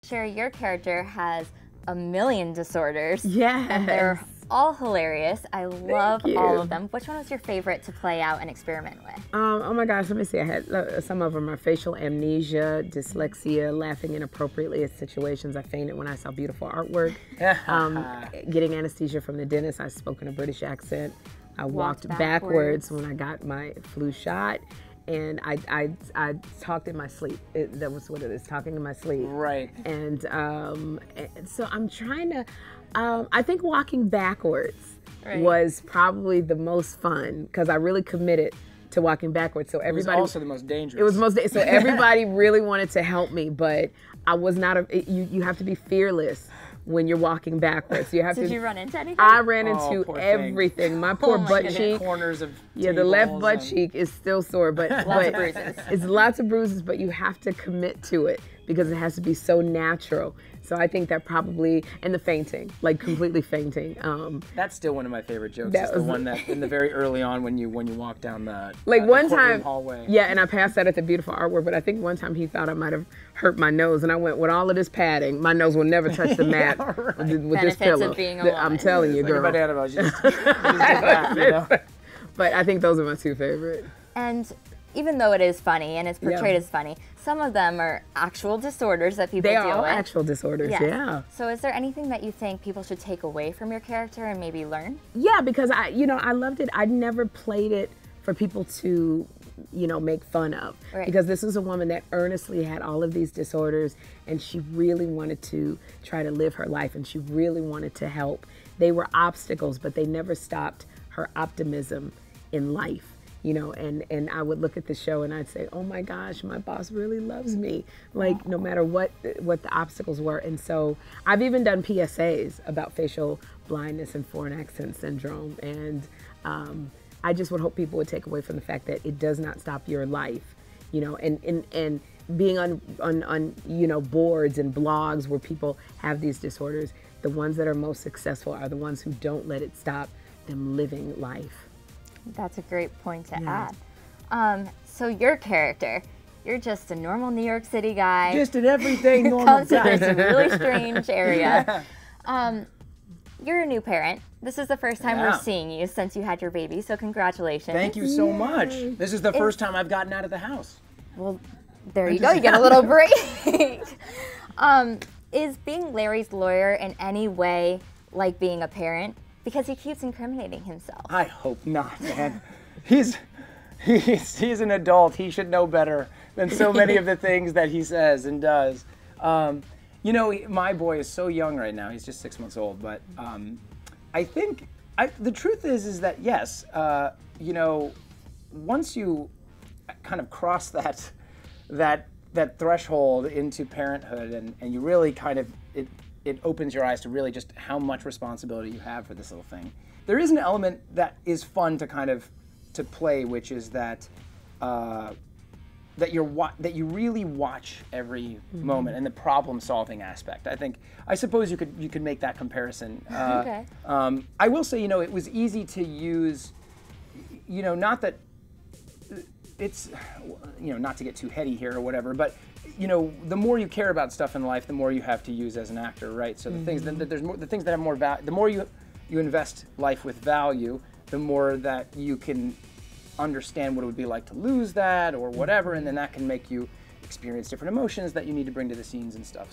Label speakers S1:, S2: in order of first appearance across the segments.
S1: Sherri, your character has a million disorders.
S2: Yes.
S1: And they're all hilarious. I love
S2: you.
S1: all of them. Which one was your favorite to play out and experiment with?
S2: Oh my gosh, let me see. I had some of them are facial amnesia, dyslexia, laughing inappropriately at situations. I fainted when I saw beautiful artwork. Getting anesthesia from the dentist. I spoke in a British accent. I walked backwards when I got my flu shot. And I talked in my sleep. That was what it is, talking in my sleep.
S3: Right.
S2: And so I'm trying to, I think walking backwards was probably the most fun because I really committed to walking backwards. So everybody.
S3: It was also the most dangerous.
S2: It was so everybody really wanted to help me, but I was not, you have to be fearless when you're walking backwards. You have
S1: Did you run into anything?
S2: I ran into everything. My poor butt
S3: In
S2: cheek.
S3: the corners of
S2: the left butt cheek is still sore, but
S1: lots of bruises.
S2: It's lots of bruises, but you have to commit to it because it has to be so natural. So I think that probably, and the fainting, like completely fainting.
S3: That's still one of my favorite jokes. It's the one that in the very early on when you walk down the
S2: one time
S3: hallway.
S2: Yeah, and I passed that at the beautiful artwork, but I think one time he thought I might have hurt my nose, and I went, with all of this padding, my nose will never touch the mat with this pillow.
S1: Of being a woman.
S2: I'm telling you, girl.
S3: Like a banana, you just get that, you know?
S2: But I think those are my two favorite.
S1: And even though it is funny and it's portrayed as funny, some of them are actual disorders that people deal with.
S2: They are all actual disorders, yeah.
S1: So is there anything that you think people should take away from your character and maybe learn?
S2: Yeah, because I loved it. I never played it for people to, make fun of.
S1: Right.
S2: Because this was a woman that earnestly had all of these disorders and she really wanted to try to live her life and she really wanted to help. They were obstacles, but they never stopped her optimism in life. And I would look at the show and I'd say, oh my gosh, my boss really loves me. Like, no matter what the obstacles were. And so I've even done PSAs about facial blindness and foreign accent syndrome. And I just would hope people would take away from the fact that it does not stop your life, and being on boards and blogs where people have these disorders, the ones that are most successful are the ones who don't let it stop them living life.
S1: That's a great point to add. So your character, you're just a normal New York City guy.
S3: Just an everyday normal
S1: comes
S3: guy.
S1: from this really strange area. You're a new parent. This is the first time we're seeing you since you had your baby, so congratulations.
S3: Thank you so much. This is the first time I've gotten out of the house.
S1: Well, there you go. You get a little break. Is being Larry's lawyer in any way like being a parent? Because he keeps incriminating himself.
S3: I hope not, man. He's an adult. He should know better than so many of the things that he says and does. My boy is so young right now. He's just 6 months old. But I think the truth is that yes, once you kind of cross that threshold into parenthood, and you really kind of it opens your eyes to really just how much responsibility you have for this little thing. There is an element that is fun to play, which is that that you really watch every moment and the problem-solving aspect. I suppose you could make that comparison.
S1: Okay.
S3: I will say, it was easy to use. Not that it's, not to get too heady here or whatever, but. The more you care about stuff in life, the more you have to use as an actor, right? So the things that have more value, the more you invest life with value, the more that you can understand what it would be like to lose that or whatever, and then that can make you experience different emotions that you need to bring to the scenes and stuff.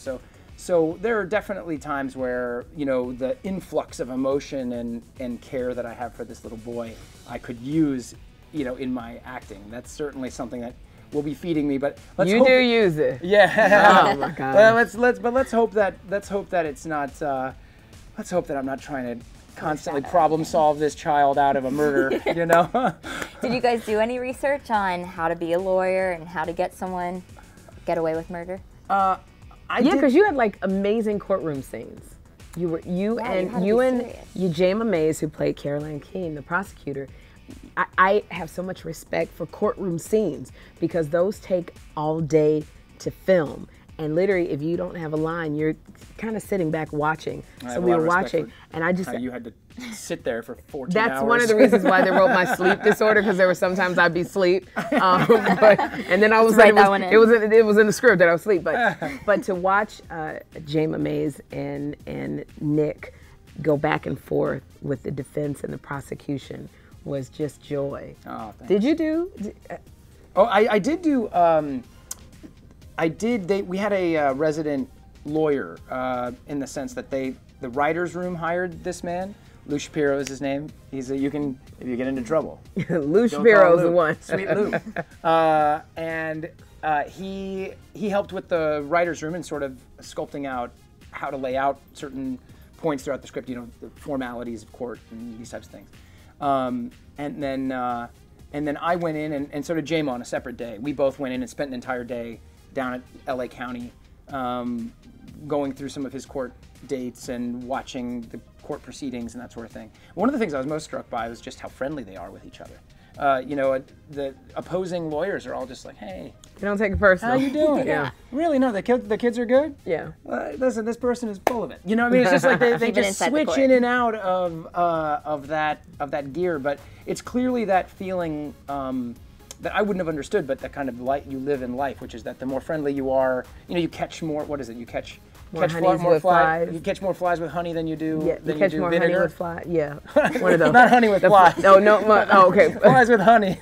S3: So there are definitely times where the influx of emotion and care that I have for this little boy, I could use, in my acting. That's certainly something that will be feeding me, but let's hope
S2: do use it.
S3: Yeah.
S2: Oh my God.
S3: Well, let's hope that it's not. Let's hope that I'm not trying to constantly problem solve this child out of a murder.
S1: Did you guys do any research on how to be a lawyer and how to get away with murder?
S2: Yeah, because you had like amazing courtroom scenes. You and Jama Mays, who played Caroline King, the prosecutor. I have so much respect for courtroom scenes because those take all day to film. And literally, if you don't have a line, you're kind of sitting back watching. So we were watching, and I just...
S3: You had to sit there for 14 hours.
S2: That's one of the reasons why they wrote my sleep disorder, because there were sometimes I'd be asleep. And then I was like, it was in the script that I was asleep. But to watch Jayma Mays and Nick go back and forth with the defense and the prosecution was just joy.
S3: Oh, thanks.
S2: Did you do?
S3: I did do. We had a resident lawyer in the sense that the writers' room hired this man. Lou Shapiro is his name. If you get into trouble.
S2: Lou Shapiro's the one.
S3: Sweet Lou. And he helped with the writers' room and sort of sculpting out how to lay out certain points throughout the script. The formalities of court and these types of things. And then I went in, and so did Jayma on a separate day. We both went in and spent an entire day down at LA County, going through some of his court dates and watching the court proceedings and that sort of thing. One of the things I was most struck by was just how friendly they are with each other. The opposing lawyers are all just like, hey.
S2: You don't take it personal.
S3: How you doing?
S2: Yeah.
S3: Really? No, the kids are good?
S2: Yeah.
S3: Listen, this person is full of it. You know what I mean? It's just like they just switch in and out of that gear, but it's clearly that feeling that I wouldn't have understood, but that kind of light you live in life, which is that the more friendly you are, you catch more, what is it? You catch more flies. You catch more flies with honey than you do
S2: you
S3: than
S2: catch
S3: you do
S2: more
S3: vinegar.
S2: honey with flies. Yeah. One of those.
S3: Not honey with flies.
S2: No, okay.
S3: Flies with honey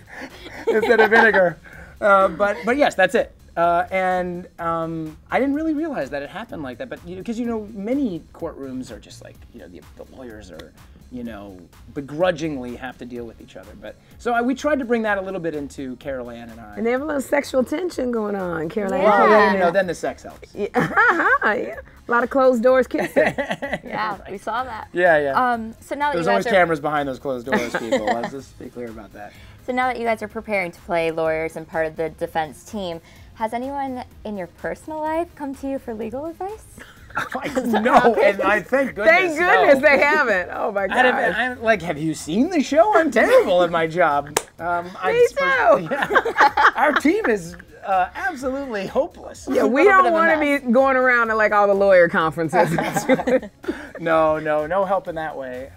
S3: instead of vinegar. But yes, that's it. And I didn't really realize that it happened like that. But because many courtrooms are just like the lawyers are begrudgingly have to deal with each other. But so we tried to bring that a little bit into Carol Ann and I.
S2: And they have a little sexual tension going on, Carol Ann.
S3: Well, then the sex helps.
S2: Yeah. Yeah. A lot of closed doors kissing.
S1: Yeah, we saw that.
S3: Yeah.
S1: So now that
S3: there's always cameras behind those closed doors, people. Let's just be clear about that.
S1: So now that you guys are preparing to play lawyers and part of the defense team, has anyone in your personal life come to you for legal advice?
S3: No, and I thank goodness.
S2: Thank goodness they haven't. Oh my God.
S3: Have you seen the show? I'm terrible at my job.
S2: Me too.
S3: Our team is absolutely hopeless.
S2: Yeah, we don't want to be going around to all the lawyer conferences.
S3: No help in that way.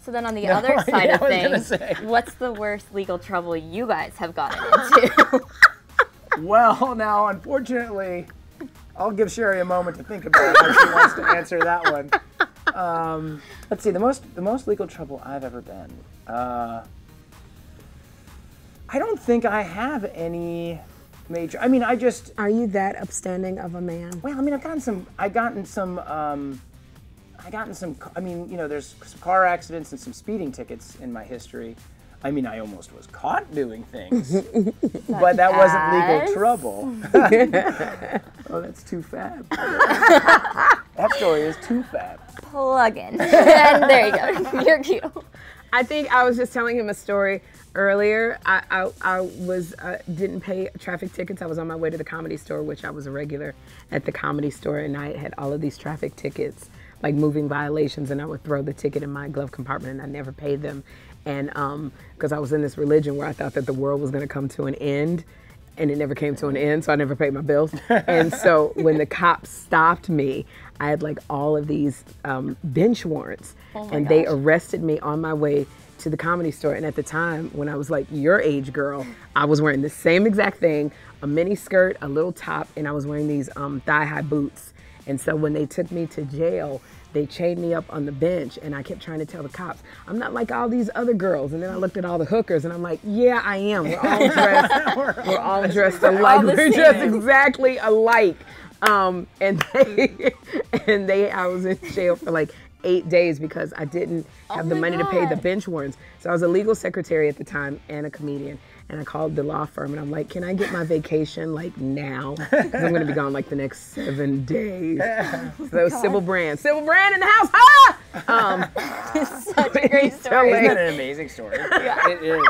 S1: So then on the other side of things, what's the worst legal trouble you guys have gotten into?
S3: Well, now, unfortunately, I'll give Sherri a moment to think about how she wants to answer that one. Let's see, the most legal trouble I've ever been. I don't think I have any major. I mean,
S2: Are you that upstanding of a man?
S3: Well, I mean, I've gotten some. I mean, there's some car accidents and some speeding tickets in my history. I mean, I almost was caught doing things, but that wasn't legal trouble. Oh, that's TooFab. That story is TooFab.
S1: Plug in. And there you go. You're cute.
S2: I think I was just telling him a story earlier. I didn't pay traffic tickets. I was on my way to the Comedy Store, which I was a regular at the Comedy Store, and I had all of these traffic tickets, like moving violations, and I would throw the ticket in my glove compartment, and I never paid them. And because I was in this religion where I thought that the world was going to come to an end, and it never came to an end, so I never paid my bills. And so when the cops stopped me, I had all of these bench warrants, and they arrested me on my way to the Comedy Store. And at the time, when I was your age girl, I was wearing the same exact thing, a mini skirt, a little top, and I was wearing these thigh-high boots. And so when they took me to jail, they chained me up on the bench, and I kept trying to tell the cops, I'm not like all these other girls. And then I looked at all the hookers, and I'm like, yeah, I am. We're all dressed. We're all dressed alike. We're just exactly alike. And I was in jail for 8 days because I didn't have the money to pay the bench warrants. So I was a legal secretary at the time and a comedian. And I called the law firm, and I'm like, can I get my vacation now? Because I'm going to be gone the next 7 days. So that was Sybil Brand. Sybil Brand in the house. Ah!
S1: Such a great story.
S3: Isn't that an amazing story? Yeah. It is.